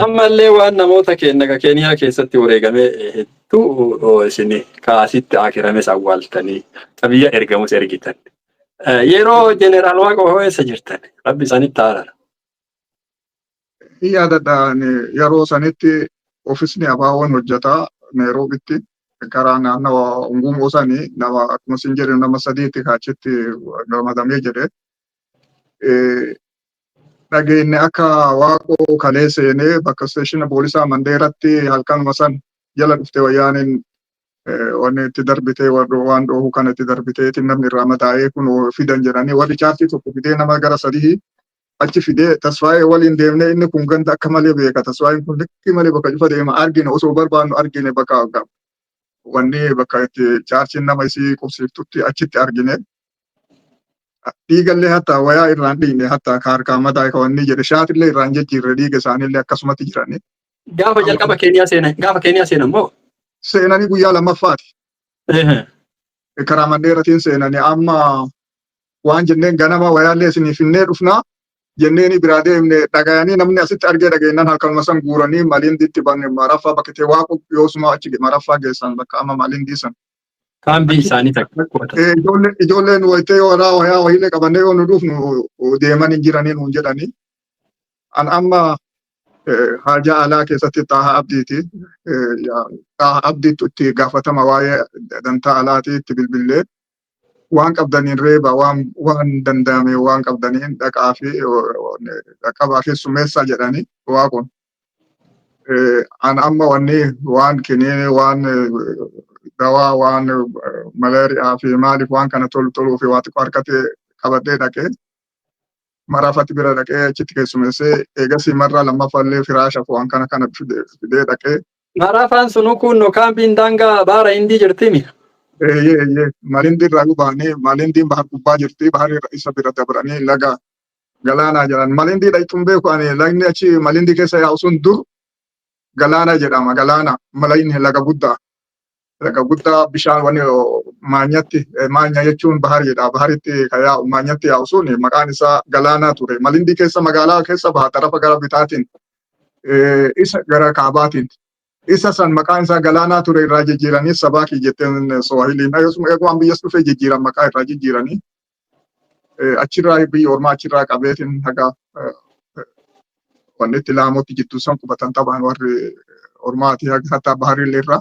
Ammallee waan namoota keenya Keeniyaa keessatti wareegame hedduu isin kaasitti akirames awwaaltanii biyya ergamus ergitan. Yeroo jeneraal Waaqoo eessa jirtan? Rabbi isaanitti araara. Yaadadhaan yeroo sanitti ofiisni abaawoon hojjetaa Nairoobitti karaa naannawa Ungumoo sanii nama akkuma isin jedhu nama sadiitti kaachitti ramadamee jedhe. Dhageenye akka Waaqoo kalee seenee bakka isteeshina poolisaa Mandeeratti halkanuma san jala dhuftee wayyaaniin wanni itti darbitee waan dhoohu kana itti darbiteetiin namni irraa mataa'ee kun fidan jedhanii warri chaartii tokko fidee nama gara sadii achi fidee Tasfaayee waliin deemnee inni kun ganda akka malee beeka. Tasfaayeen kun likki malee bakka cufa deema argine osoo barbaannu argine bakka wanni bakka itti chaarchiin nama isii qubsiiftutti achitti argine. Dhiigallee hatta wayaa irraan dhiine hatta harkaa mataa wanni jedhe shaatillee irraan jijjiirre dhiiga isaaniillee akkasumatti jirani. Gaafa jalqaba Keeniyaa seenan moo? Seenanii guyyaa lammaffaati. Karaa Mandeeratiin seenanii amma waan jenneen ganama wayaallee isinii finnee dhufnaa jenneeni biraa deemne dhagayanii namni asitti argee dhageenyaan halkanuma san guuranii Malindiitti banne maraffaa bakkatee Waaqoo yoosuma achi maraffaa geessan bakka amma Malindii san. Kaambii isaanii takka. Ijoolleen wayitee yoo wayaa wayiilee qabannee yoo nu dhufnu deemanii jiranii nuun jedhanii. An amma haajaa alaa keessatti Xaaha Abdiiti. Xaaha Abdiitti itti gaafatama waa'ee dantaa alaati itti bilbilee. Waan qabdaniin reeba waan danda'ame waan qabdaniin dhaqaa fi dhaqqabaa fi summeessaa jedhanii Waaqoon. An amma wanni waan kinee waan dawaa waan malaariyaa fi maaliif waan kana toluu fi waa xiqqoo harkatti qabadhee dhaqee maraafatti bira dhaqee achitti keessummeessee eegasii marraa lammaffallee firaashaaf waan kana fidee dhaqee. Maraafaan sunu kun kaambiin daangaa baara Hindii jirtimi. Malindii irraa gubaanii Malindiin bahar gubbaa jirti bahar isa bira dabranii laga galaanaa jedhan. Malindii dhayxuun beeku ani lagni achi Malindii keessa yaa'u sun dur galaana jedhama galaana malayni laga guddaa. Laga guddaa bishaan wani maanyatti maanya jechuun bahar jedha baharitti yaa'u maanyatti yaa'u sun maqaan isaa galaanaa ture. Malindii keessa magaalaa keessa baha tarafa gara bitaatiin isa gara kaabaatiin. Isa san maqaan isaa galaanaa ture irraa jijjiiranii sabaakii jetteen Swahiliin. Waan biyyas dhufee jijjiiran maqaa irraa jijjiiranii. Achirraa biyya ormaa achirraa qabeetiin haga wanni itti laamotti jittuu san qubatan taphaan warri ormaati hatta baharillee irraa.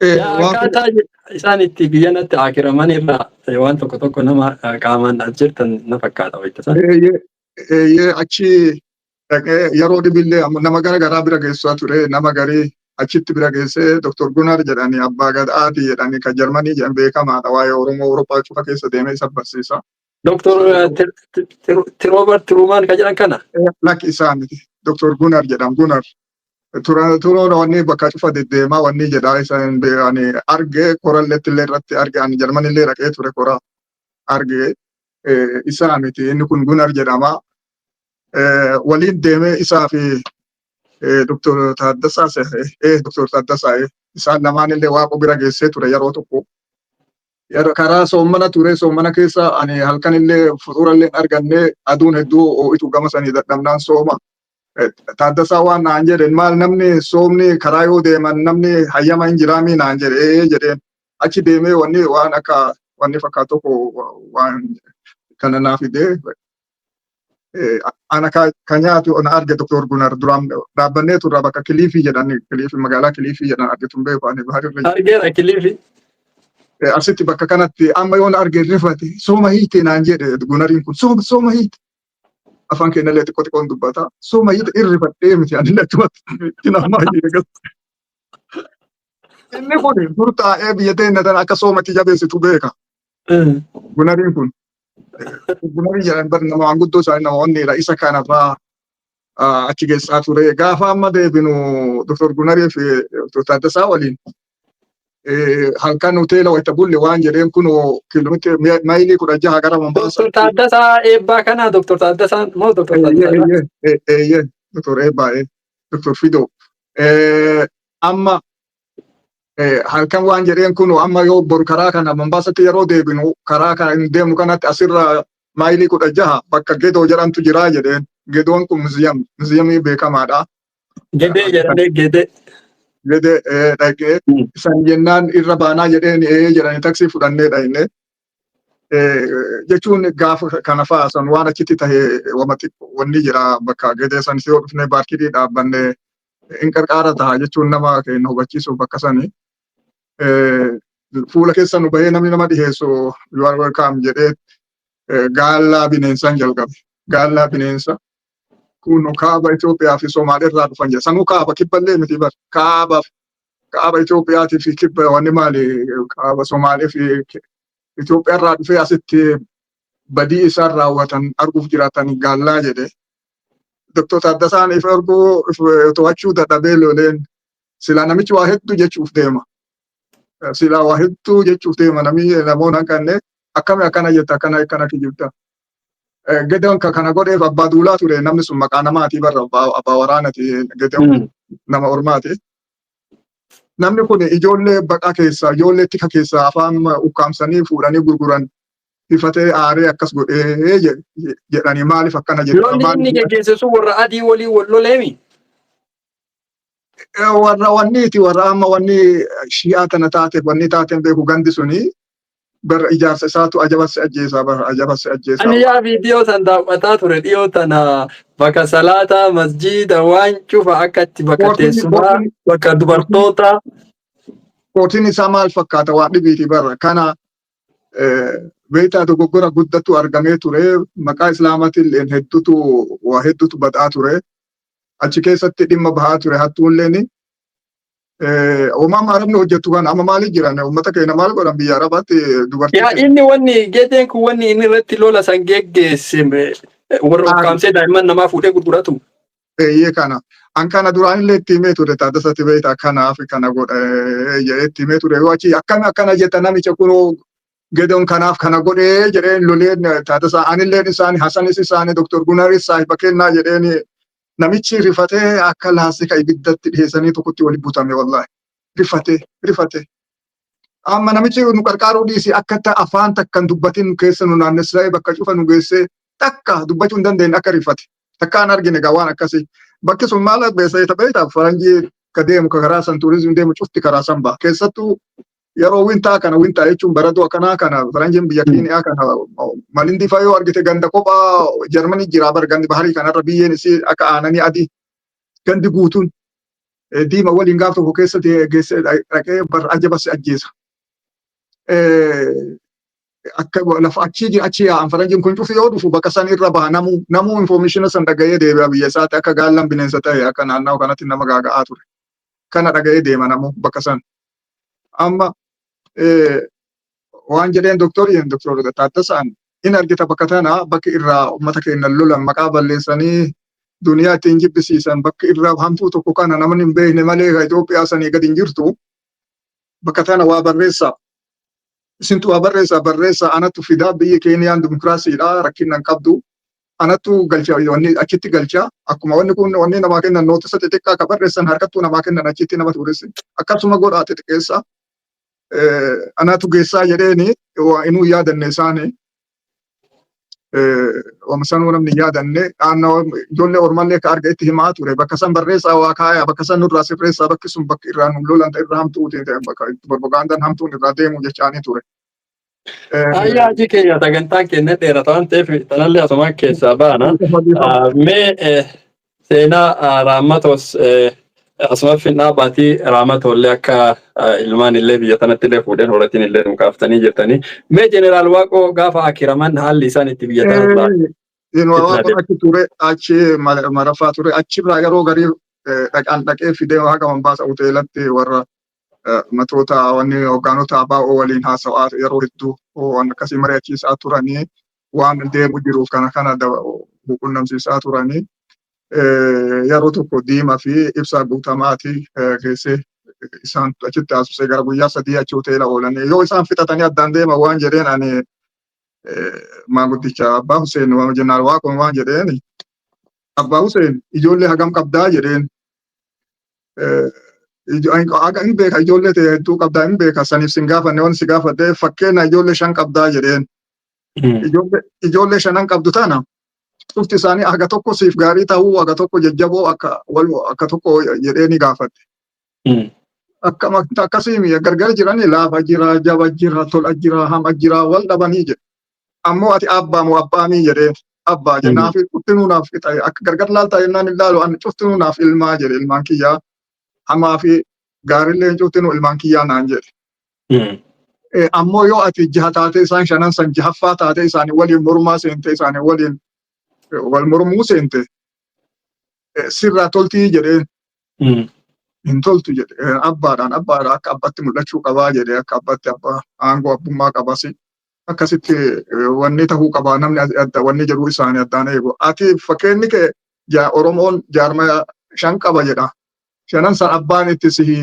Akkaataa isaan itti biyyanatti akiraman irraa waan tokko nama qaamaan as jirtan na fakkaata wayitasan. Achi yeroo dhibillee nama garaa bira geessaa ture nama garii achitti bira geessee Dr. Gunar jedhanii abbaa gadaati jedhanii kan Jarmanii jedhan beekamaadha waa'ee Oromoo Awurooppaa cufa keessa deemee isa barsiisa. Dr. Robert Truman kan jedhan kana? Lakki isaa miti. Dr. Gunar jedham Gunar. Turoon wanni bakka cufa deddeemaa wanni jedhaa isaan argee koralleetti illee irratti arge ani Jarmanillee dhaqee ture kora argee isaa miti inni kun Gunar jedhama. Waliin deemee isaa fi Dr. Taaddasaa isaan lamaanillee Waaqoo bira geessee ture yeroo tokko. Karaa soomana ture soomana keessa ani halkanillee fuuldurallee argannee aduun hedduu ho'itu gama sanii dadhabnaan sooma. Taaddasaa waan naan jedhen maal namni soomni karaa yoo deeman namni hayyama hin jiraamii naan jedhe jedheen achi deemee wanni waan akka wanni fakkaatu tokko waan kana naaf fidee. Ana kan nyaatu ana arge Dr. Gunar duraan dhaabbannee turre bakka Kiliifii jedhani Kiliifii magaalaa Kiliifii jedhan argituun beeku ani baharirra. Argeera Kiliifii. Asitti bakka kanatti amma yoon arge rifate sooma hiite naan jedhe Gunariin kun sooma hiite. Afaan keenyallee xiqqoon dubbata sooma hiite irrifadhee miti ani lachumatti namaa eegas. Inni kun dur taa'ee biyya teenya akka soomatti jabeessitu beeka. Gunariin kun. Gunarii jedhan bar nama manguddoo isaanii nama onneedha isa kanarraa achi geessaa ture. Gaafa amma deebinu Dr. Gunarii fi Dr. Taaddasaa waliin halkan hoteela wayita bulle waan jedheen kun kiiloomeetira maayilii 16 gara Mombaasaa. Dr. Taaddasaa eebbaa kana Dr. Taaddasaan moo Dr. Taaddasaa? Dr. Eebbaa Dr. Fidoo. Amma halkan waan jedheen kun amma yoo bor karaa kana Mombaasatti yeroo deebinu karaa kana deemu kanatti asirra maayilii 16 bakka Gedoo jedhamtu jira jedheen gedoon kun muuziyamii beekamaadha. Gede jedhanii gede. Gede dhaqee san jennaan irra baanaa jedheen jedhanii taksii fudhannee dhaqne. Jechuun gaafa kana fa'aa san waan achitti tahee wanni jira bakka gedee san yoo dhufnee baarkidii dhaabbanne in qarqaara ta'a jechuun nama keenya hubachiisuuf bakka sani. Fuula keessa nu bahee namni nama dhiheessu you are welcome jedhee gaallaa bineensaan jalqabe. Gaallaa bineensa kun kaaba Itoophiyaa fi Somaalee irraa dhufan jedha. Sanuu kaaba kibballee miti bar. Kaaba Itoophiyaatii fi kibba wanni maali kaaba Somaalee fi Itoophiyaa irraa dhufee asitti badii isaan raawwatan arguuf jiraatan gaallaa jedhe. Dr. Taaddasaan if arguu to'achuu dadhabee loleen sila namichi waa hedduu jechuuf deema. Sila waa hedduu jechuuf deema namoonni hanqanne akkami akkana jetta akkana kijibta. Gedeon kana godheef abbaa duulaa ture namni sun maqaa namaatii barra abbaa waraanati Gedeon nama ormaati. Namni kun ijoollee baqaa keessaa ijoollee tika keessaa afaan ukkaamsanii fuudhanii gurguran ifatee aaree akkas godhee jedhanii maaliif akkana jedhu. Lolli inni geggeessu warra adii walii wal loleemi. Warra wanniiti warra amma wanni shi'aa tana taateef wanni taateen beeku gandi suni bara ijaarsa isaatu ajabasi ajjeesaa bara ajabasi ajjeesaa. Ani yaa viidiyoo san daawwataa ture dhiyoo tana bakka salaataa masjiida waan cufa akka itti bakka teessumaa bakka dubartoota. Kootiin isaa maal fakkaata waan dhibiiti bara kana beektaa dogoggora guddatu argamee ture maqaa islaamaatiin hedduutu badaa ture. Achi keessatti dhimma bahaa ture hattuulleen uumamaa arabni hojjetu kan amma maaliif jiran uummata keenya maal godhan biyya arabaatti dubartii. Yaa inni wanni gedeen kun wanni inni irratti lola san geggeesse warra ukkaamsee daa'imman namaa fuudhee gurguratu. Eeyyee kana an kana duraan illee itti himee ture Taaddasatti beektaa kanaaf kana godha itti himee ture yoo achi akkana jetta namicha kunoo gedoon kanaaf kana godhee jedheen loleen Taaddasaa anilleen isaanii Hasanis isaanii Dr. Gunaris saahiba kennaa jedheen namichi rifatee akka laastika ibiddatti dhiheessanii tokkotti wali butame wallahi rifatee. Amma namichi nu qarqaaruu dhiisi akka afaan takkan dubbatin keessa nu naannessee bakka cufa nu geessee takka dubbachuu hin dandeenye akka rifate. Takka an argine waan akkasii. Bakki sun maal beektaa faranjii ka deemu ka karaa san turizimii deemu cufti karaa san ba'a. Keessattuu yeroo wintaa jechuun baratoo akkanaa kana faranjiin biyya Keeniyaa kana malindi faa yoo argite ganda kophaa Jarmanii jira bar gandi baharii kanarra biyyeen isii akka aananii adii gandi guutuun diima waliin gaaf tokko keessatti geessee dhaqee bar ajabasi ajjeesa. Akka lafa achi yaa'an faranjiin kun cufi yoo dhufu bakka san irra baha namuu infoomishina san dhaga'ee deebi'a biyya isaatti akka gaallan bineensa ta'e akka naannoo kanatti nama gaaga'aa ture. Kana dhaga'ee deema namuu bakka san. Amma waan jedheen Dr. Taaddasaan in argita bakka tana bakki irraa uummata keenya lolan maqaa balleessanii duniyaa ittiin jibbisiisan bakki irraa hamtuu tokko kana namni hin beekne malee Itoophiyaa sanii gadi hin jirtu bakka tana waa barreessaa. Isintu waa barreessaa anatu fidaa biyyi Keeniyaan dimokiraasiidha rakkinnan qabdu. Anatu galcha achitti galcha akkuma wanni namaa kennan nootisa xixiqqaa ka barreessan harkattuu namaa kennan achitti nama tureessi. Akkasuma godhaa xixiqqeessa. Anatu geessaa jedheeni inuu yaadanne isaanii sanuu namni yaadanne ijoollee ormallee ka arga itti himaa ture bakka san barreessaa waa kaayaa bakka san nurraa sirreessaa bakki sun bakki irraa nu lolan irraa hamtuuti bakka propagandaan hamtuun irraa deemu jechaanii ture. Ayyaa achi keenya sagantaan keenya dheerata waan ta'eef tanallee asumaan keessaa baana. Mee seenaa Raammatos asuma finnaa baatii Raamatollee akka ilmaan illee biyya tanatti illee fuudheen horatiin illee nu kaaftanii jirtanii. Mee jeneraal Waaqoo gaafa akiraman haalli isaan itti biyya tanarraa. Waaqoo achi ture achi maraffaa ture achirraa yeroo garii dhaqee fidee waaqa Mambaasa hoteelatti warra matoota wanni hoggaanota ABO waliin haasa'aa yeroo hedduu waan akkasii mari'achiisaa turanii waan deemu jiruuf kana quunnamsiisaa turanii. Yeroo tokko diimaa fi ibsaa guutamaati keessee isaan achitti haasofsee gara guyyaa 3 achi hoteela oolanii yoo isaan fixatanii addaan deema waan jedheen ani maanguddicha Abbaa Huseen jeneraal Waaqoo waan jedheen Abbaa Huseen ijoollee hagam qabdaa jedheen hin beeka ijoollee ta'e hedduu qabdaa hin beeka saniif sin gaafanne waan si gaafadhe fakkeenya ijoollee 5 qabdaa jedheen ijoollee 5 qabdu tana cufti isaanii aga tokko siif gaarii ta'uu aga tokko jajjaboo akka tokko jedhee ni gaafate. Akkasiimi gargar jiranii laafa jira, jaba jira, tola jira, hama jira, wal dhabanii jedhe. Ammoo ati abbaa moo abbaamii jedhee abbaa jennaa fi cuftinuu naaf ta'e akka gargar laaltaa jennaan ilaalu ani cuftinuu naaf ilmaa jedhe ilmaan kiyyaa hamaa fi gaarillee cuftinuu ilmaan kiyyaa naan jedhe. Ammoo yoo ati jaha taatee isaan shanan san jahaffaa taatee isaanii waliin mormaa seente isaanii waliin wal mormuu seente sirraa toltii jedhee hin toltu jedhe abbaadhaan akka abbatti mul'achuu qabaa jedhe akka abbatti abbaa aangoo abbummaa qabasi akkasitti wanni tahuu qabaa namni adda wanni jedhu isaanii addaan eegu ati fakkeenyi kee Oromoon jaarmaya 5 qaba jedha shanan san abbaan itti sihi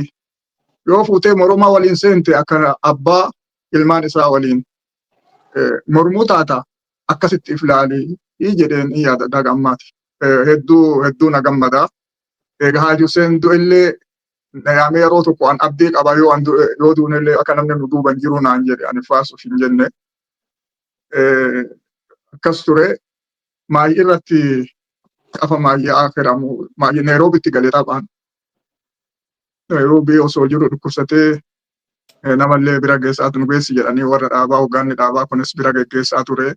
yoo fuutee mormaa waliin seente akka abbaa ilmaan isaa waliin mormuu taata akkasitti iflaali jedheen yaada dagammaati hedduu na gammada egaa Haji Hussein du'ellee nayaamee yeroo tokko an abdii qaba yoo duunellee akka namni nu duuban jiru naan jedhe ani faarsuuf hin jenne akkas ture maayii irratti qafa maayii akiramu maayii Nairoobitti galee taphaan Nairobii osoo jiru dhukkubsatee namallee bira geessaa nu geessi jedhanii warra dhaabaa hoggaanni dhaabaa kunis bira geggeessaa ture.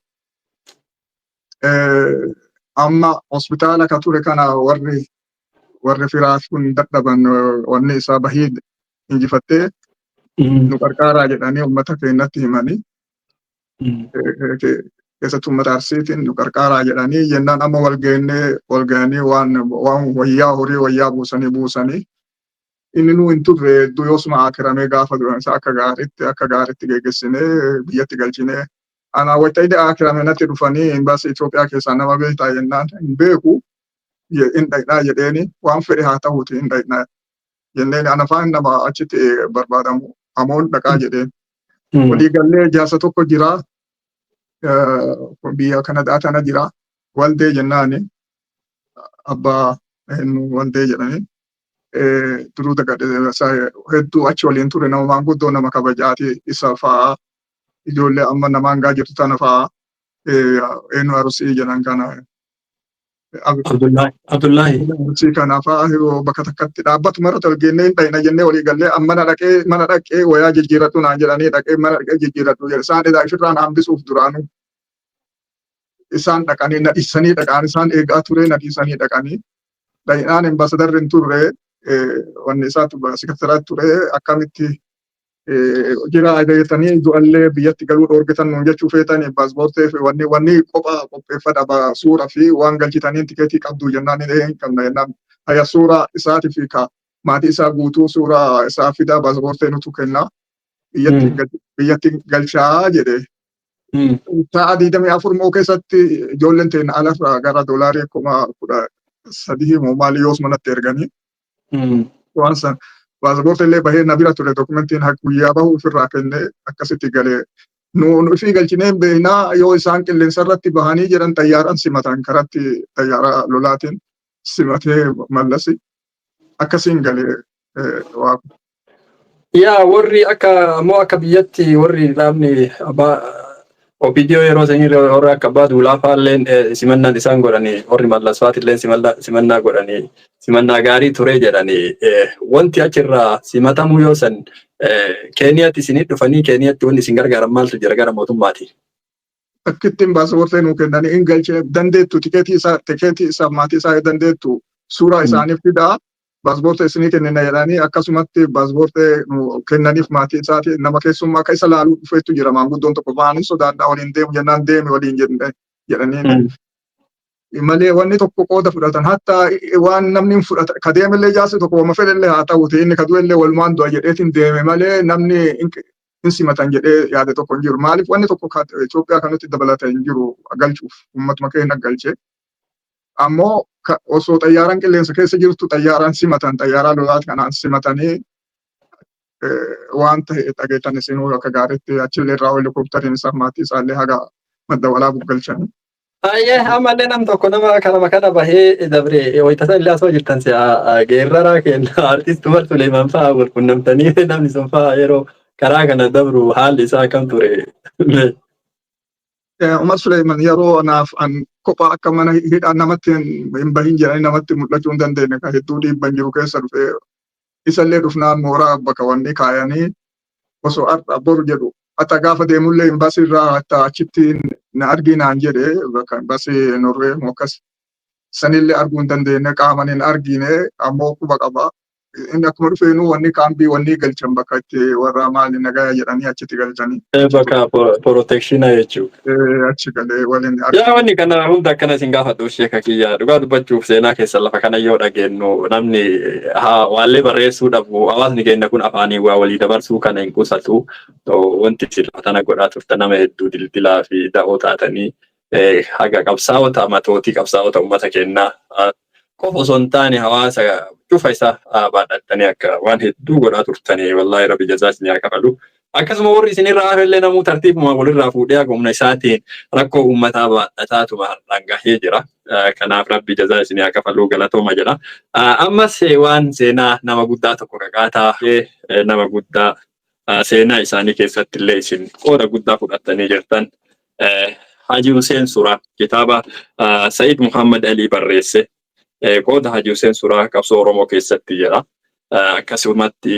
Amma hospitaala ka ture kana warri firaaf kun dadhaban wanni isaa bahii injifattee nu qarqaaraa jedhanii uummata keenyatti himanii keessattuu uummata Arsiitiin nu qarqaaraa jedhanii jennaan amma wal ga'anii waan wayyaa horii wayyaa buusanii inni nu hin turre hedduu yoosuma akiramee gaafa duran isaa akka gaariitti geggeessinee biyyatti galchinee ana wayitayde akirame natti dhufanii imbaasii Itoophiyaa keessaa nama beektaa jennaan hin beeku hin dhaqnaa jedheeni waan fedhe haa ta'uuti hin dhaqnaa jenneen ana faan nama achitti barbaadamu amoon dhaqaa jedheen walii gallee jaarsa tokko jira biyya Kanadaa tana jira waldee jennaani abbaa waldee jedhanii duruu hedduu achi waliin ture nama maanguddoo nama kabajaati isa fa'aa ijoollee amma namaan gaa jirtu tana fa'aa eenyu Arusii jedhan kana Abdullahi. Arusii kana fa'aa bakka takkatti dhaabbatu mara tolgeennee hin dhayna jennee walii gallee mana dhaqee wayaa jijjiiradhu naan jedhanii dhaqee mana dhaqee jijjiiradhu jedhe isaan edaa ifirraan hambisuuf duraanuu isaan dhaqanii nadhiisanii dhaqaan isaan eegaa ture nadhiisanii dhaqanii dhaynaan ambaasadarri hin turre wanni isaatu sekretariyaat ture akkamitti jira ajajetanii du'allee biyyatti galuu dhoorgitan nuun jechuu feetanii paaspoortee fi wanni qophaa qopheeffadha suura fi waan galchitanii tikeetii qabdu jennaan hin qabna jennaan haya suura isaatii fi ka maatii isaa guutuu suura isaa fidaa paaspoortee nutu kenna biyyatti galchaa jedhe. Sa'a 24 moo keessatti ijoolleen teenya alarraa gara doolaarii 13,000 moo maali yoos manatti erganii. Waan san paaspoortii illee bahee na bira ture dokumentiin guyyaa bahu ofirraa kennee akkasitti galee nu ifii galchineen beeknaa yoo isaan qilleensa irratti bahanii jedhan xayyaaraan simatan karatti xayyaara lolaatiin simatee mallasi akkasiin galee waaqa. Yaa warri akka biyyatti warri dhaabni Opidio yeroo sanii warra akka abbaa duulaa faalleen simannaan isaan godhanii warri mallasfaatillee simannaa godhanii simannaa gaarii ture jedhanii wanti achirraa simatamuu yoo san Keeniyaatti isinii dhufanii Keeniyaatti wanni isin gargaaran maaltu jira gara mootummaati. Akkittiin paaspoortii nuu kennanii hin galchee dandeettu tikeetii isaa maatii isaa dandeettu suuraa isaaniif fidaa paaspoortii isinii kennina jedhanii akkasumatti paaspoortii kennaniif maatii isaati nama keessummaa akka isa laaluu dhufeettu jira maanguddoon tokko ba'anii sodaadhaa waliin deemu jennaan deeme waliin jedhanii malee wanni tokko qooda fudhatan hatta waan namni hin fudhata ka deemellee jaarsi tokko wama fedhellee haa ta'uti inni ka du'ellee walumaan du'a jedheetiin deeme malee namni hin simatan jedhee yaade tokko hin jiru maaliif wanni tokko Itoophiyaa kanatti dabalata hin jiru galchuuf uummatuma keenya galchee ammoo osoo xayyaaraan qilleensa keessa jirtu xayyaaraan simatan xayyaaraa lolaat kanaan simatanii waan ta'e dhageettan isinuu akka gaariitti achillee irraa helikooppitariin isaa maatii isaallee haga madda walaabuu galchanii. Ammallee nam tokko nama kana bahee dabre wayitasan illee asoo jirtan geerraraa kenna artiist Umar Suleeman fa'aa wal qunnamtanii namni sun fa'aa yeroo karaa kana dabru haalli isaa akkam ture. Umar Sulaiman yeroo anaaf an kophaa akka mana hidhaa namatti hin bahin jedhanii namatti mul'achuu hin dandeenye kan hedduu dhiibban jiru keessa dhufee isallee dhufnaan mooraa bakka wanni kaayanii osoo har'a boru jedhu ata gaafa deemullee imbaasii irraa hatta achitti na arginaan jedhe bakka imbaasii Norwee akkas sanillee arguu hin dandeenye qaamaan hin argine ammoo quba qaba. Inni akkuma dhufeenuu wanni kaambii wanni galchan bakka itti warra maali nagaa jedhanii achitti galchanii. Bakka protection jechuudha. Achi galee waliin yaa wanni kana hunda akkana isin gaafadhu sheeka kiyya dhugaa dubbachuuf seenaa keessa lafa kana yoo dhageenyu namni waallee barreessuu dhabu hawaasni keenya kun afaanii waa walii dabarsuu kana hin qusatu wanti silfa tana godhaa turte nama hedduu dildilaa fi da'oo taatanii haga qabsaa'ota matootii qabsaa'ota uummata kennaa qofa osoo hin taane hawaasa cufa isa baadhattanii akka waan hedduu godhaa turtanii wallaahi rabbi jazaa isin haa kafalu. Akkasuma warri isinirraa hafellee namuu tartiibuma walirraa fuudhee humna isaatiin rakkoo uummataa baadhataatuma har'aan gahee jira. Kanaaf rabbi jazaa isin haa kafalu galatooma jedha. Ammas waan seenaa nama guddaa tokko qaqaataa nama guddaa seenaa isaanii keessatti illee isin qooda guddaa fudhattanii jirtan. Haji Hussein Suraa kitaaba Said Muhammad Ali barreesse. Qooda Haji Hussein Suraa qabsoo Oromoo keessatti jedha. Akkasumatti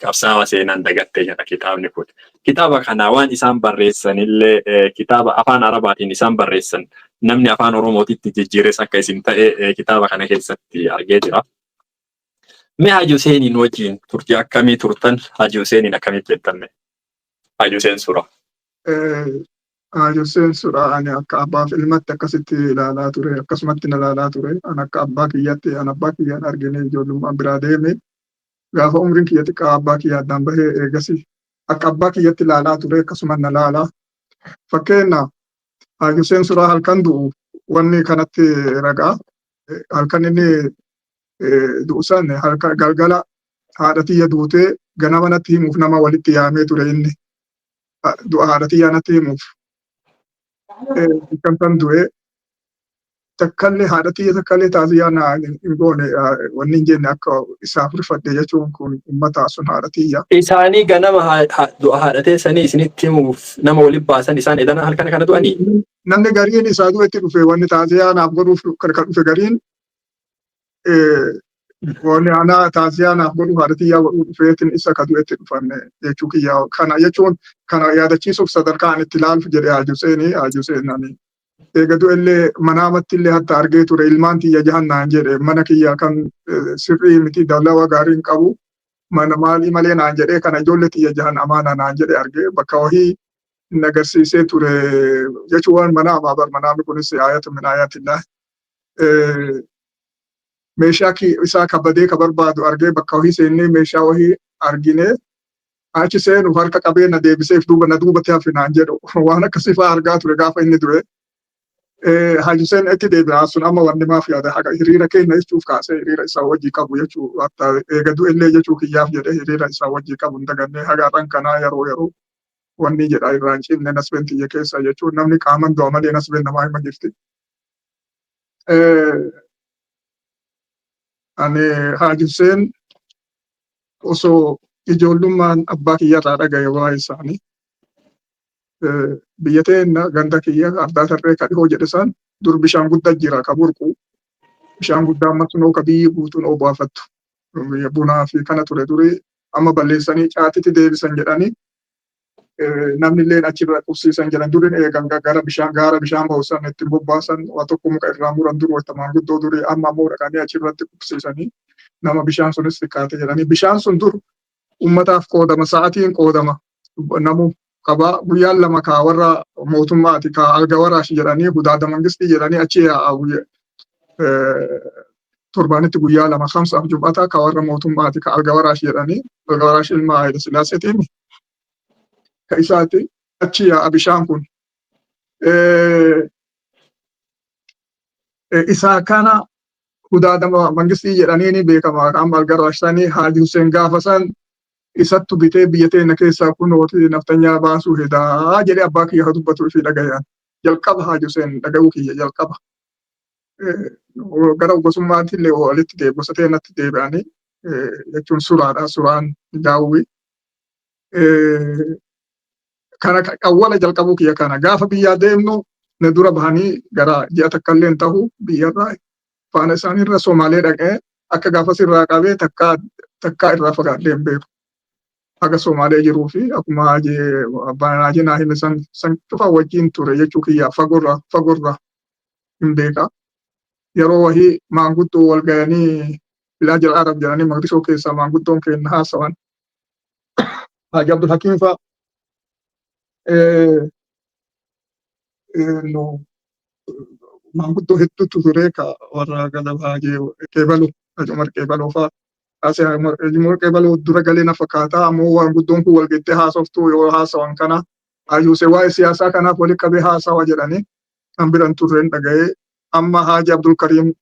qabsaa'aa seenaan dagattee jedha kitaabni kun. Kitaaba kana waan isaan barreessanillee kitaaba afaan Arabaatiin isaan barreessan namni afaan Oromootitti jijjiires akka isin ta'e kitaaba kana keessatti argee jira. Mee Haji Husseiniin wajjin turtii akkamii turtan? Haji Husseiniin akkamitti jettanne? Haji Hussein Suraa. Haji Hussein Suraa ani akka abbaaf ilmatti akkasitti ilaalaa ture akkasumatti na ilaalaa ture an akka abbaa kiyyatti an abbaa kiyyaan argine ijoollummaan biraa deeme gaafa umriin kiyya xiqqaa abbaa kiyya addaan bahee eegasi akka abbaa kiyyatti ilaalaa ture akkasuma na ilaalaa fakkeenya Haji Hussein Suraa halkan du'u wanni kanatti ragaa halkan inni du'u san halkan galgala haadha tiyya duutee ganama natti himuuf nama walitti yaamee ture inni du'a haadha tiyyaa natti himuuf. Kan tan du'e takkallee haadha tiyya takkallee taasisaa na hin goone wanni hin jenne akka isaaf rifadhe jechuun kun ummata sun haadha tiyya. Isaanii ganama du'a haadha teessanii isinitti himuuf nama waliin baasan isaan edana halkan kana du'anii. Namni gariin isaa du'etti dhufe wanni taasisaa naaf godhuuf kan dhufe gariin wanni ana taasisaa naaf godhu haadha tiyyaa godhuu dhufeetiin isa ka du'etti dhufanne jechuu kiyya kana jechuun kana yaadachiisuuf sadarkaan itti ilaaluuf jedhe Haji Hussein eega du'ellee manaamatti illee hatta argee ture ilmaan tiyya jahannaan jedhe mana kiyya kan sirrii miti dalawa gaariin qabu mana maalii malee naan jedhee kana ijoollee tiyya jahan amaana naan jedhe argee bakka wahii inni agarsiisee ture jechuun manaamaa bar manaamni kunis ayatu min ayatillah. Meeshaa isaa kabadee ka barbaadu argee bakka wahii seennee meeshaa wahii argine achi seenuuf harka qabee na deebiseef na duubatti hafe naan jedhu waan akkasii fa'aa argaa ture gaafa inni du'e. Haji Hussein itti deebi'aa sun amma wanni maaf yaada haqa hiriira keenya jechuuf kaasee hiriira isaa wajjii qabu jechuu eega du'ellee jechuu kiyyaaf jedhee hiriira isaa wajjii qabu hin dagannee hagaadhaan kanaa yeroo wanni jedha irraa hin cinne nasbeen tiyya keessa jechuun namni qaaman du'a malee nasbeen namaa hima jirti. Ani Haji Hussein osoo ijoollummaan abbaa kiyyarraa dhagaye waa isaanii biyya teenya ganda kiyya addaa tarree ka dhihoo jedhe san dur bishaan guddaa jira ka burqu bishaan guddaa amma sunoo ka biyyi guutuun obaafattu bunaa fi kana ture duri amma balleessanii caatitti deebisan jedhanii namni illee achirra qubsiisan jedhan durin eegan gaara bishaan ba'usan ittiin bobbaasan waa tokko muka irraa muran dur wattamaan guddoo durii amma ammoo dhaqanii achirratti qubsiisanii nama bishaan sunis xiqqaate jedhanii bishaan sun dur ummataaf qoodama sa'aatiin qoodama namu qabaa guyyaan lama kaa warra mootummaati kaa alga waraash jedhanii hudaada mangistii jedhanii achi torbaanitti guyyaa lama khamsaaf jum'ata kaa warra mootummaati kaa alga waraash jedhanii alga waraash ilma Haayile Sillaaseetiin ka isaati achi bishaan kun isaa kana hudaada mangistii jedhanii ni beekama amma alga waraash sanii Haji Hussein gaafa san isattu bitee biyya teenya keessaa kun hooti naftanyaa baasuu hedaa jedhee abbaa kiyya dubbatu fi dhagayaan jalqaba Haji Hussein dhaga'uu kiyya jalqaba. Gara gosummaatti illee walitti gosa teenyatti deebi'anii jechuun suraadha suraan daawwi. kana awwala jalqabu kiyya kana gaafa biyyaa deemnu ne dura bahanii gara ji'a takka illee ta'u biyyarraa faana isaaniirra Somaalee dhaqee akka gaafa sirraa qabee takkaa irraa fagaadhee hin beeku. Haga Somaalee jiruu fi akkuma abbaan naa hime san cufa wajjin ture jechuu kiyya fagorra hin beeka. Yeroo wahii maanguddoo wal ga'anii Bilaaj al-Arab jedhanii Maqdishoo keessaa maanguddoon keenya haasawan. Haaji Abdul Hakiim fa'a maanguddoo hedduutu ture ka warra gala Haaji Qeebaloo, Haaji Umar Qeebaloo fa'a. Asii Umar Qeebaloo dura galee na fakkaata ammoo maanguddoon kun wal geettee haasoftuu yoo haasawan kana hayyuuse waa'ee siyaasaa kanaaf walitti qabee haasawa jedhanii kan biran turreen dhaga'ee amma Haaji Abdul Kariim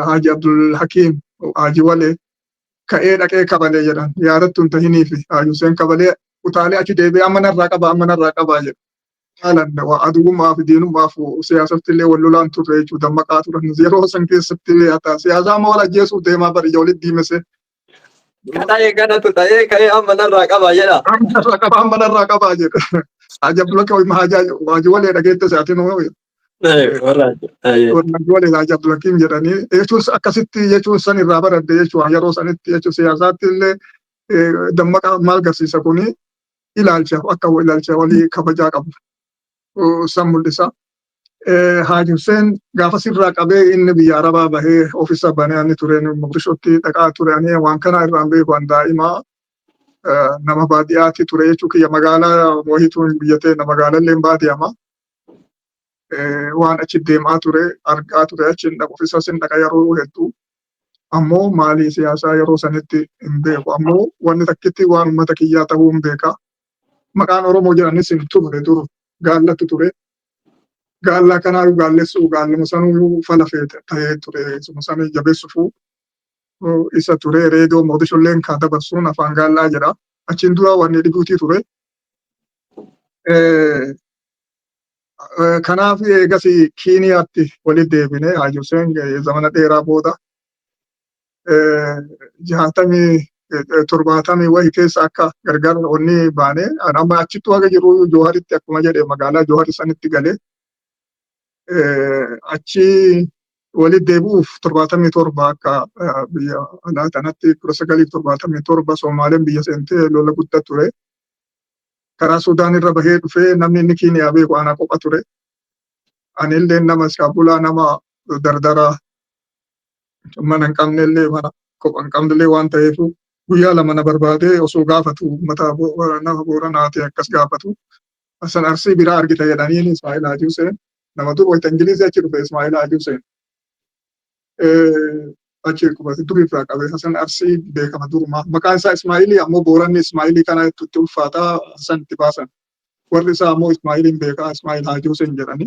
Haaji Abdul Hakiim Haaji Walee ka'ee dhaqee kabalee jedhan yaadattu hin tahiniif hayyuuseen kabalee utaalee achi deebi'ee amma narraa qabaa jedha. Haalan aduwwummaa fi diinummaa fi siyaasatti illee wal lolaan turre jechuudha dammaqaa turan yeroo san keessatti illee haa siyaasaa amma wal ajjeesuuf deemaa bari ija walitti diimese. Kana eegganatu ta'ee ka'ee amma narraa qabaa jedha. Amma narraa qabaa jedha. Haaji Abdul Hakiim Haaji Walee dhageette sa'aatiin hoo. Walee Haaji Abdul Hakiim jedhanii jechuun akkasitti jechuun san irraa baradde jechuudha yeroo sanitti jechuun siyaasaatti illee dammaqaa maal garsiisa kuni ilaalcha akka ilaalcha walii kabajaa qabu. San mul'isa. Haaji Hussein gaafa sirraa qabee inni biyya Arabaa bahee ofiisa banee ani tureen Moqdishootti dhaqaa ture ani waan kana irraan beeku waan daa'imaa nama baadiyyaatti ture jechuu kiyya magaalaa wahiituun biyya ta'e magaalaa illee baadiyyaama. Waan achi deemaa ture argaa ture achiin ofiisa sin dhaqa yeroo hedduu ammoo maalii siyaasaa yeroo sanitti hin beeku ammoo wanni takkitti waan uummata kiyyaa ta'uu hin beeka. Maqaan Oromoo jedhanis hin turre dur gaallatu ture. Gaallaa kanaa gaallessu gaalluma sanuu fala feete ta'ee ture suma sana jabeessufu isa ture reediyoo Moqdishoolleen kan dabarsuun afaan gaallaa jedha. Achiin dura wanni dhibuutii ture. Kanaaf eegas Kiiniyaatti walitti deebine Haaji Hussein zamana dheeraa booda 70 wayii keessa akka gargar onni baane amma achitti waga jiru Jooharitti akkuma jedhe magaalaa Joohari sanitti galee achi walitti deebi'uuf 77 akka biyya alaa kanatti 1977 Soomaaleen biyya seentee lola guddaa ture. Karaa Sudaan irra bahee dhufee namni inni Kiiniyaa beeku ana qopha ture. Ani illee nama iskaabulaa nama dardaraa mana hin qabne illee mana kopha hin qabne illee waan ta'eef guyyaa lama na barbaadee osoo gaafatu uummata nama Booranaati akkas gaafatu. Hasan Arsii biraa argita jedhaniin Ismaa'eel Haaji Hussein nama dur wayita Ingilizii achi dhufe Ismaa'eel Haaji Hussein. Achi qubate durii irraa qabe Hasan Arsii beekama durumaa maqaan isaa Ismaa'eelii ammoo Booranni Ismaa'eelii kana itti ulfaataa Hasan itti baasan. Warri isaa ammoo Ismaa'eeliin beekaa Ismaa'eel Haaji Hussein jedhani.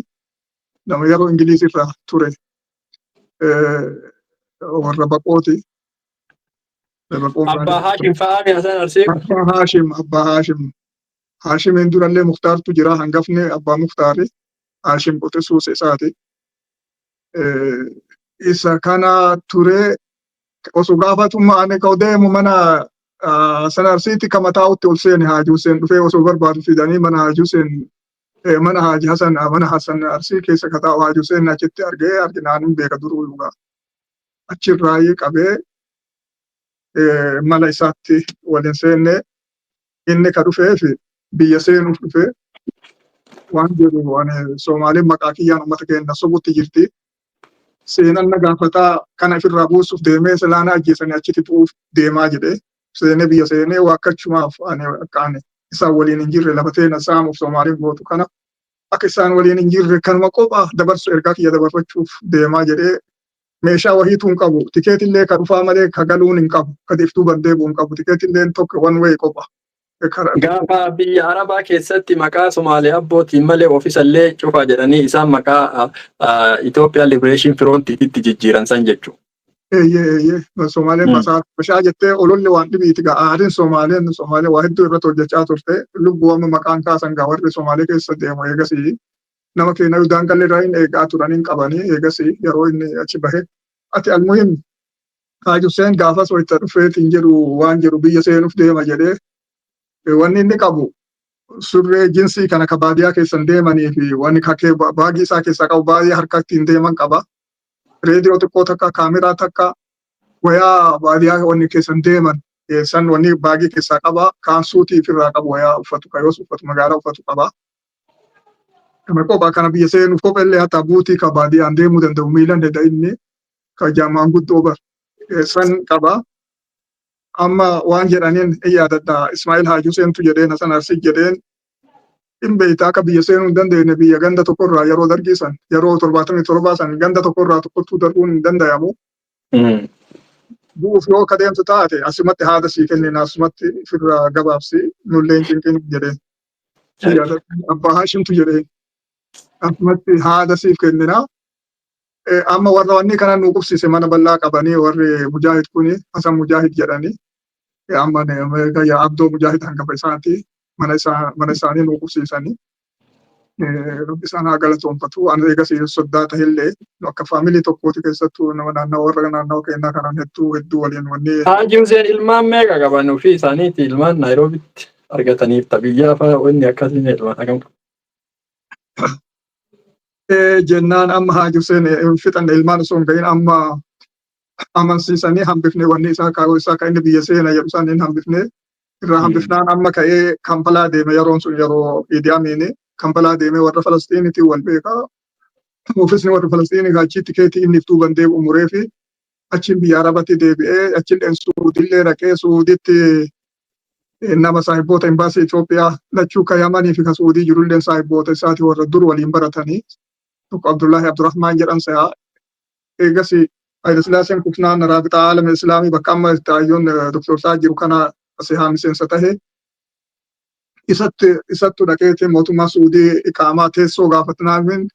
Nama yeroo Ingilizii irraa ture warra baqooti. Abbaa Haashim fa'aami Hasan Arsii. Abbaa Haashim. Haashimiin durallee Muktaartu jira hangafni abbaa Muktaari. Haashim qote suuse isaati. Isa kana ture osoo gaafatummaa ani ka'u deemu mana Hasan Arsiitti kama taa'utti ol seeni Haaji Hussein dhufee osoo barbaadu fidanii mana Haaji Hussein mana Hasan Arsii keessa ka taa'u Haaji Hussein achitti arginaan hin beeka duruu dhugaa. Achirraa qabee mala isaatti waliin seenne inni ka dhufeef biyya seenuuf dhufee waan jedhu waan Soomaaliin maqaa kiyyaan uummata keenya sobutti jirti. Seenan na gaafataa kana ofirraa buusuuf deemee silaana ajjeesanii achitti tu'uuf deemaa jedhee seenee biyya seenee waakkachumaaf akka isaan waliin hin jirre lafa teena saamuuf Soomaaliin gootu kana akka isaan waliin hin jirre kanuma qophaa dabarsu ergaa kiyya dabarfachuuf deemaa jedhee meeshaa wahiitu hin qabu tikeetillee ka dhufaa malee ka galuun hin qabu ka deeftuu bandeebuu hin qabu tikeetillee tokko one way qopha. Gaafa biyya Arabaa keessatti maqaa Somaalee abbootiin malee ofiisallee cufa jedhanii isaan maqaa Itoophiyaa Liberation Front itti jijjiiran san jechuudha. Somaaleen mashaa jettee ololli waan dhibiiti gaa aadin Somaalee waa hedduu irratti hojjechaa turte lubbuu amma maqaan kaasan gaa warri Somaalee keessa deemu eegasii nama keenya daangallee irraa hin eegaa turaniin qabanii eegasii yeroo inni achi bahe ati almuhim Haaji Hussein gaafas wayita dhufeetiin jedhu waan jedhu biyya seenuuf deema jedhee wanni inni qabu surree jinsii kana ka baadiyyaa keessan deemanii fi wanni kakee baagii isaa keessaa qabu baay'ee harka ittiin deeman qaba. Reediyoo xiqqoo takka kaameraa takka wayaa baadiyyaa wanni keessan deeman san wanni baagii keessaa qaba. Kaan suutii ofirraa qabu wayaa uffatu kayoos uffatu magaalaa uffatu qaba. Kana kophaa kana biyya seenuuf kopheellee hatta buutii ka baadiyyaan deemuu danda'u miilan dedda inni ka jaamaan guddoo bar san qaba. Amma waan jedhaniin yaadadha Ismaa'eel Haajii Huseentu jedheen Hasan Arsii jedheen hin beektaa akka biyya seenuu hin dandeenye biyya ganda tokkorraa yeroo dargiisan yeroo 77 san ganda tokkorraa tokkottuu darbuun hin danda'amu. Bu'uuf yoo kadeemtu taate asumatti haada sii kennina asumatti ofirraa gabaabsi nullee hin cinqin jedheen. Abbaa Haashimtu jedheen asumatti haada siif kennina. Amma warra wanni kana nu qubsise mana bal'aa qabanii warri Mujaahid kuni Hasan Mujaahid jedhanii amma yaa Abdoo Mujaahid hangafa isaati mana isaanii nu qubsiisanii rabbi isaan haa galatoonfatu an eegas soddaa tahillee akka faamilii tokkooti keessattuu nama naannoo warra naannoo keenyaa kanan hedduu waliin wanni. Haajii Huseen ilmaan meeqa qaban ofii isaaniiti ilmaan Naayiroobitti argataniif tabiyyaa fa'a wanni akkasiin ilmaan hagam qabu. Jennaan amma Haajii Huseen fixanne ilmaan osoo hin gahin amma amansiisanii hambifne wanni isaa kaa'uu isaa kan inni biyya seena jedhu isaan hin hambifne irraa hambifnaan amma ka'ee Kampalaa deeme yeroon sun yeroo Idi Amiin Kampalaa deeme warra Falastiiniitiin wal beekaa. Ofiisni warra Falastiinii achi tikeetii inni duuban deebi'u muree fi achiin biyya Arabatti deebi'ee achiin Suudiillee dhaqee Suuditti nama saahiboota imbaasii Itoophiyaa lachuu ka Yamanii fi ka Suudii jirullee saahiboota isaati warra dur waliin baratanii. Tokko Abdullahi Abdurrahmaan jedhamsa eegas Haile Sillaaseen kufnaan Raabixaa Aalama Islaamii bakka amma taayyoon doktorsaa jiru kana asihaa miseensa tahe isattu dhaqeeti mootummaa Suudii iqaamaa teessoo gaafatnaamin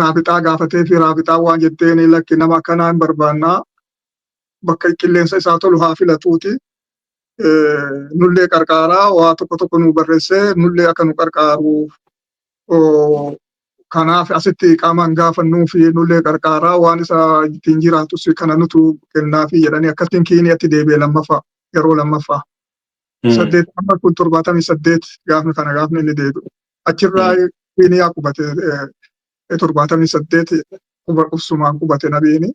Raabixaa gaafatee fi Raabixaa waan jetteeni lakki nama akkanaa hin barbaannaa bakka qilleensa isaa tolu haa filatuuti. Nullee qarqaaraa waa tokko nu barreessee nullee akka nu qarqaaru kanaaf asitti qaamaan gaafannuu fi nullee qarqaaraa waan isa ittiin jiraatus kana nutu kennaa fi jedhanii akkasiin Kiiniyaatti deebi'e lammaffaa yeroo lammaffaa. 78 gaafni kana gaafni inni deebi'u. Achirraa Kiiniyaa qubate 78 qubsumaan qubate nabiini.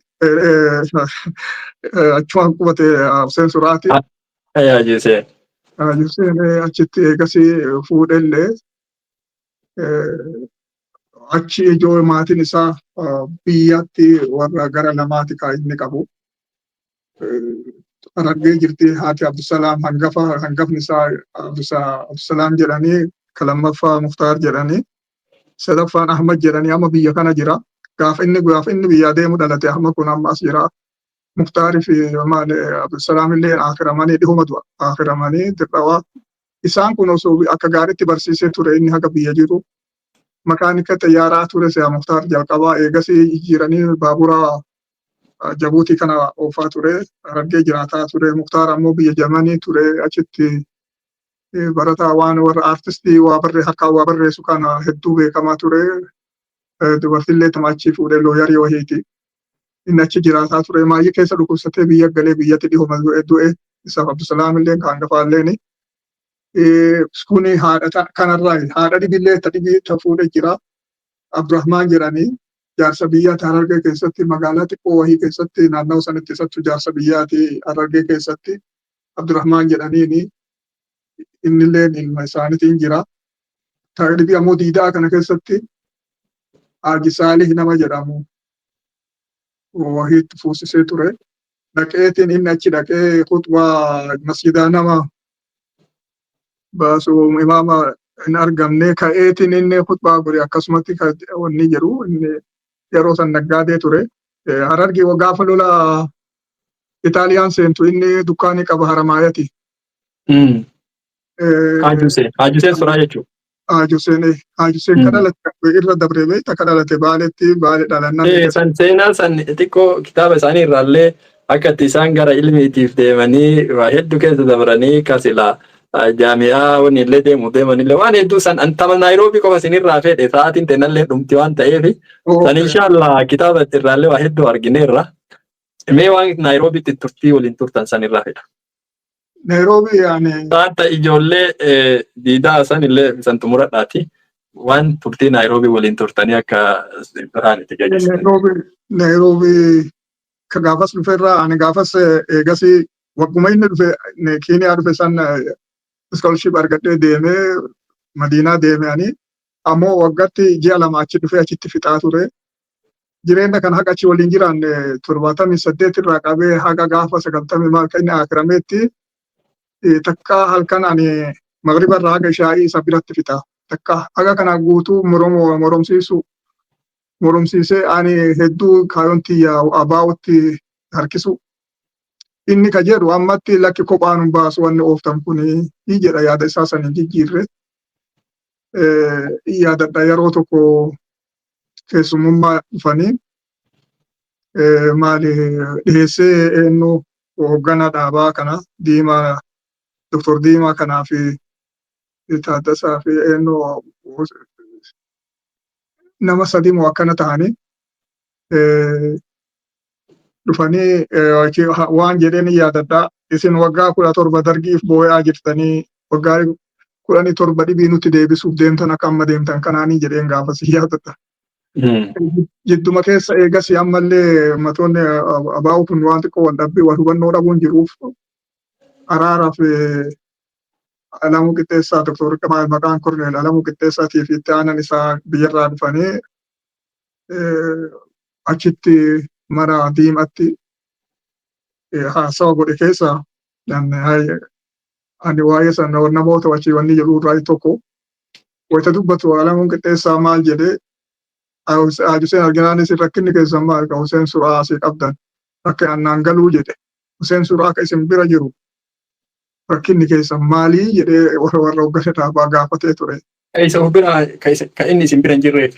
Achumaan qubate Huseen Suraati. Haajii Huseen achitti eegasii fuudhellee achi ijoo maatiin isaa biyyatti warra gara lamaati kan inni qabu. Argee jirti haati Abdusalaam hangafni isaa Abdusalaam jedhanii lammaffaa Muftaar jedhanii sadaffaan Ahmad jedhanii amma biyya kana jira. Gaafa inni biyya deemu dhalate Ahmad kun amma as jira. Muftaarii fi Abdusalaam illee akhiramanii dhihuma du'a akhiramanii dirqawaa. Isaan kun osoo akka gaariitti barsiisee ture inni haga biyya jiru. Makaanika xiyyaaraa ture si'a Muftaar jalqabaa eegasii jijjiiranii baabura Jabuutii kana oofaa ture. Argee jiraataa ture. Muftaar ammoo biyya Jamanii ture achitti barataa waan warra aartistii harkaan waa barreessu kana hedduu beekamaa ture. Dubartiillee tamaachii fuudhee looyarii wahiiti. Inni achi jiraataa ture. Maayyii keessa dhukkubsatee biyya galee biyyatti dhihuma du'e isaaf Abdusalaam illee kan hangafaalleen. Kuni haadha kanarraa haadha dhibillee dhibii fuudhee jira. Abdurrahmaan jedhanii jaarsa biyyaa Harargee keessatti magaalaa xiqqoo wahii keessatti naannoo sanatti isattu jaarsa biyyaati Harargee keessatti Abdurrahmaan jedhaniini innillee ilma isaaniitiin jira. Dhibii ammoo diidaa kana keessatti Haji Saalih nama jedhamu wahiitti fuusisee ture. Dhaqeetiin inni achi dhaqee khutbaa masjidaa nama baasu imaama hin argamne ka'eetiin inni khutbaa godhe akkasumatti wanni jedhu inni yeroo san naggaadee ture. Harargee gaafa lola Itaaliyaan seentu inni dukkaanii qaba Haramaayati. Haajii Huseen Suraa jechuudha. Haajii Huseen kan dhalate irra dabree beekta kan dhalate Baaleetti Baalee dhalannaa. San seenaa san xiqqoo kitaaba isaanii irraallee akka itti isaan gara ilmiitiif deemanii waa hedduu keessa dabranii kasilaa jaami'aa wanni illee deemanillee waan hedduu san antama Naayiroobii qofa isinirraa fedhe sa'aatiin teenallee dhumti waan ta'eef san inshaallah kitaaba irraallee waa hedduu argineerra. Mee waan Naayiroobiitti turtii waliin turtan sanirraa fedha. Nairobi yani Taata ijoollee diidaa san illee san xumuradhaati. Waan turtii Naayiroobii waliin turtanii akka biraan itti gaggeessitan. Nairobi ka gaafas dhufeerraa ani gaafas eegasii wagguma inni dhufe Keeniyaa dhufe san scholarship argadhee deemee Madiinaa deeme ani ammoo waggatti ji'a lama achi dhufee achitti fixaa ture. Jireenya kan haqa achi waliin jiran 78 irraa qabee haga gaafa 90 maal kan inni akirameetti takka halkan ani magriba irraa haga shaayii isa biratti fixa. Takka haga kana guutuu moromsiisee ani hedduu kaayoon tiyya abaawutti harkisu. Inni ka jedhu ammatti lakki kophaan hin baasu wanni ooftan kun ni jedha yaada isaa sanii jijjiirre. Yaadadha yeroo tokko keessumummaa dhufanii maali dhiheessee eenyu hoogganaa dhaabaa kana Diimaa Dr. Diimaa kanaa fi Taaddasaa fi eenyu nama sadii moo akkana ta'anii dhufanii waan jedheen yaadadha. Isin waggaa 17 dargiif boo'aa jirtanii waggaa 17 dhibii nutti deebisuuf deemtan akka amma deemtan kanaanii jedheen gaafas yaadadha. Jidduma keessa eegas ammallee matoonni abaa'u kun waan xiqqoo wal dhabbii wal hubannoo dhabuun jiruuf araaraaf Alamuu Qixxeessaa Dr. Maqaan Korneel Alamuu Qixxeessaatii fi itti aanan isaa biyyarraa dhufanii achitti mana Diimaatti haasawa godhe keessa ani waa'ee sana namoota wachii wanni jedhu irraa tokko wayita dubbatu Alamuun Qixxeessaa maal jedhee Hussein arginaanis rakkinni keessan maal ka Hussein Suraa asii qabdan akka annaan galuu jedhe Hussein Suraa akka isin bira jiru rakkinni keessan maalii jedhee warra hoggana dhaabaa gaafatee ture. Isa bira ka inni isin bira hin jirreef.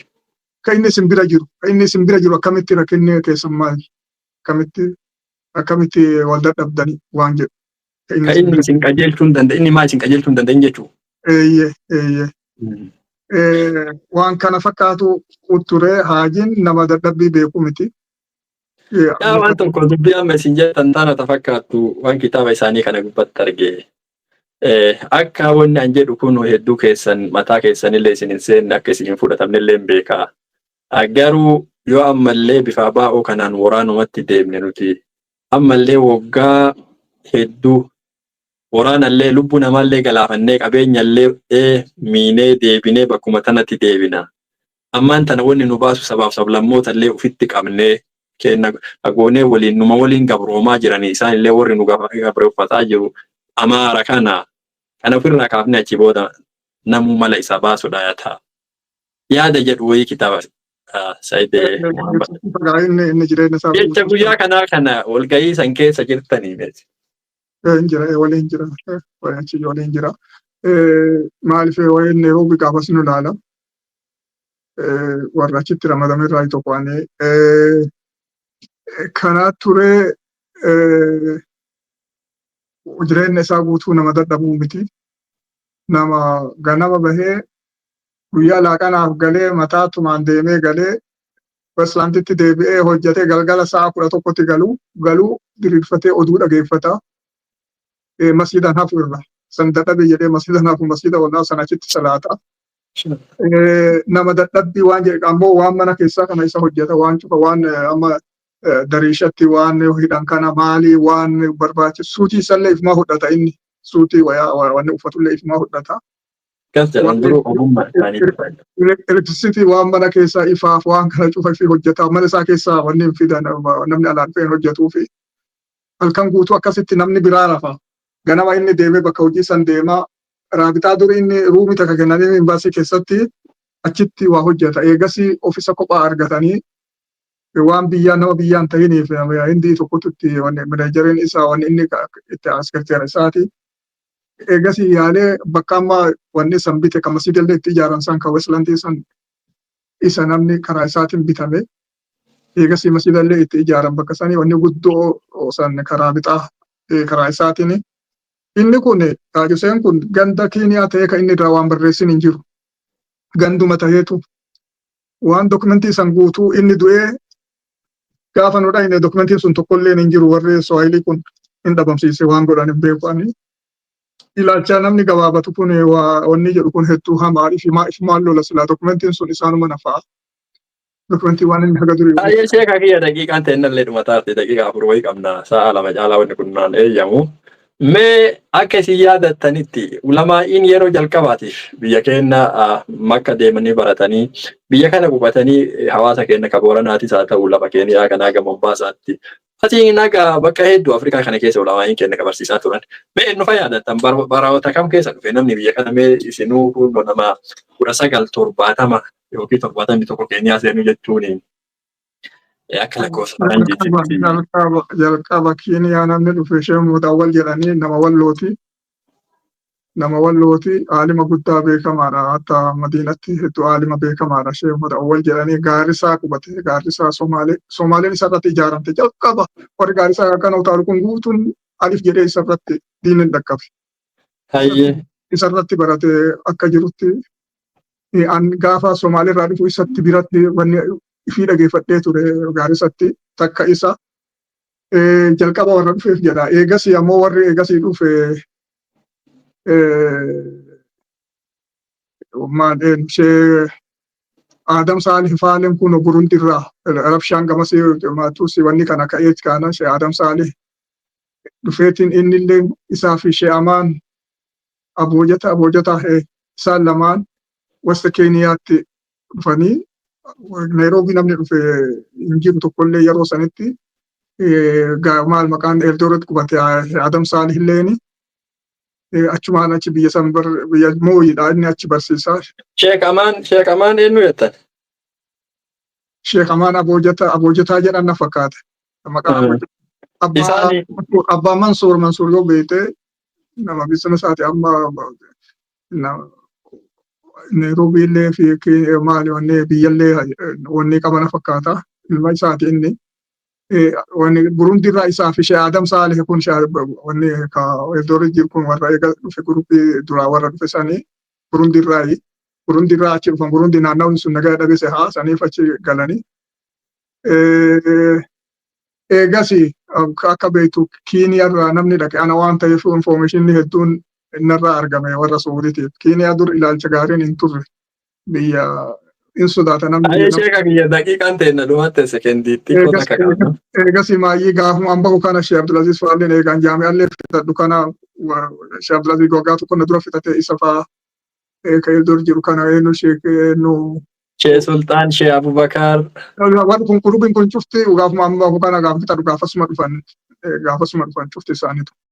Ka inni isin bira jiru akkamitti rakkinni keessan maali? Akkamitti wal dadhabdanii waan jedhu. Ka inni isin qajeelchuu hin danda'in inni maa isin qajeelchuu hin danda'in jechuudha. Eeyyee. Waan kana fakkaatu ture haajiin nama dadhabbii beeku miti. Waan tokko dubbii amma isin jettan taana fakkaattu waan kitaaba isaanii kana gubbatti argee. Akka wanni an jedhu kun hedduu keessan mataa keessanillee isin hin seenne akka isin hin fudhatamnellee hin beekaa. Garuu yoo ammallee bifa baa'oo kanaan waraanumatti deemne nuti ammallee waggaa hedduu waraanallee lubbuu namaallee galaafannee qabeenyallee miinee deebinee bakkuma tanatti deebina. Ammaan tana wanni nu baasu sabaaf sablammootallee ufitti qabnee kenna agoonee waliin numa waliin gabroomaa jiranii isaanillee warri nu gabrooffataa jiru Amaara kana ofirraa kaafnee achi booda namuu mala isa baasudha yaata. Yaada jedhu wayii kitaaba Saayidee jecha guyyaa kanaa kana walgahii san keessa jirtanii beeti. Waliin jira. Maaliif wayiin Nairobi gaafas nu ilaala. Warra achitti ramadame irraa tokko ani kana ture jireenya isaa guutuu nama dadhabuu miti. Nama ganama bahee guyyaa laaqanaaf galee mataa tumaan deemee galee Westlanditti deebi'ee hojjetee galgala sa'a 11tti galuu diriirfatee oduu dhageeffata. Masjidan hafu irra san dadhabe jedhee masjidan hafu masjida waldaa sana achitti salaata. Nama dadhabbii waan jedhe ammoo waan mana keessaa kana isa hojjeta waan cufa waan amma dariishatti waan hidhan kana maali waan barbaachisu suutii isallee ifumaa hodhata inni suutii waan uffatullee ifumaa hodhata. Electricity waan mana keessaa ifaaf waan kana cufa fi hojjeta mana isaa keessaa wanni hin fidan namni alaan dhufeen hojjetuu fi halkan guutuu akkasitti namni biraa rafa. Ganama inni deemee bakka hojii san deemaa raabitaa durii inni ruumii takka kennanii imbaasii keessatti achitti waa hojjeta. Eegasii ofiisa kophaa argatanii waan nama biyyaan ta'iniif hindi tokkotu itti meneejeriin isaa wanni inni itti sekreteera isaati. Eegasii yaalee bakka amma wanni san bite kan masjiidallee itti ijaaran san kan Westlandii san isa namni karaa isaatiin bitame. Eegasii masjiidallee itti ijaaran bakka sanii wanni guddoo san karaa bixaa karaa isaatiin. Inni kun Hussein kun ganda Keeniyaa ta'ee kan inni irraa waan barreessin hin jiru. Ganduma ta'eetu waan dokumentii san guutuu inni du'ee gaafa nu dhayne dokumentiin sun tokkollee hin jiru warri Swahilii kun hin dhabamsiise waan godhan hin beeku ani. ilaalcha namni gabaabatu kun wanni jedhu kun hedduu hamaa ifumaan lola silaa dokumentiin sun isaanuma nafaa. Dokumentii waan inni haga durii. Baay'ee sheekaa kiyya daqiiqaan ta'ennallee dhuma taate daqiiqa 4 wayii qabna sa'a 2 caalaa wanni kun naan eeyyamu. Mee akka isin yaadattanitti ulamaa'iin yeroo jalqabaatiif biyya keenya Makka deemanii baratanii biyya kana qubatanii hawaasa keenya ka Booranaatis haa ta'u lafa Keeniyaa kanaa ga Mombaasaatti asiin naga bakka hedduu Afrikaa kana keessa ulamaa'iin keenya barsiisaa turan. Mee nu yaadattan baroota kam keessa dhufe namni biyya kana mee isinuu kun nama 1970 yookiin 71 Keeniyaa seenuu jechuun akka lakkoofsa jalqaba Keeniyaa namni dhufe Sheekh Mutawwal jedhanii nama Wallooti. Nama Wallooti aalima guddaa beekamaadha. Hatta Madiinatti hedduu aalima beekamaadha. Sheekh Mutawwal jedhanii Gaarisaa qubate. Gaarisaa Somaaleen isarratti ijaaramte jalqaba. Warri Gaarisaa akkana utaalu kun guutuun alif jedhee isarratti diinni dhaqqabe. Isarratti barate akka jirutti gaafa Somaaleerraa dhufu isatti biratti wanni ifii dhageeffadhee ture Gaarisatti takka isa jalqaba warra dhufeef jedha. Eegasii ammoo warri eegasii dhufe Sheekh Adam Saalih Faalem kun Burundirraa rabshaan gamasii maatuusi wanni kana ka'eet kaana Sheekh Adam Saalih dhufeetiin innillee isaa fi Sheekh Amaan Aboojata isaan lamaan wasta Keeniyaatti dhufanii Nairobi namni dhufe hin jiru tokkollee yeroo sanitti maal maqaan Eldoret qubate Adam Saalih illeeni achumaan achi biyya san biyya mooyidha inni achi barsiisaa. Sheekh Amaan eenyu jettan? Sheekh Amaan Aboojataa jedhan na fakkaate. Maqaan Abbaa Mansuur yoo beekte nama biizinasiiti amma Nairobi illee fi maali wanni biyyallee wanni qabana fakkaata. Ilma isaati inni. Wanni Burundirraa isaa fi Sheekh Adam Saalih kun wanni ka Eldoret jiru kun warra eega dhufe guruppii duraa warra dhufe sanii Burundirraa achi dhufan Burundi naannawni sun nagaa dhabese haa saniif achi galanii. Eegasi akka beektu Keeniyaarraa namni dhaqe ana waan ta'eef informationii hedduun innarraa argame warra Suudiitiif. Keeniyaa dur ilaalcha gaariin hin turre biyya in sodaata namni. Ayyee sheeka biyya daqiiqaan ta'e na dhumatte sekendiitti kota kakaamu. Eegasi maayyii gaafuma ambahu kana Sheekh Abdulaziz Faalleen eegaan jaami'allee fitadhu kana Sheekh Abdulaziz waggaa tokko na dura fitate isa fa'aa ka Eldoret jiru kana eenyu Sheekh Sultaan Sheekh Abubakar. Waan kun qurubiin kun cufti gaafuma ambahu kana gaafa fitadhu gaafasuma dhufan cufti isaaniitu.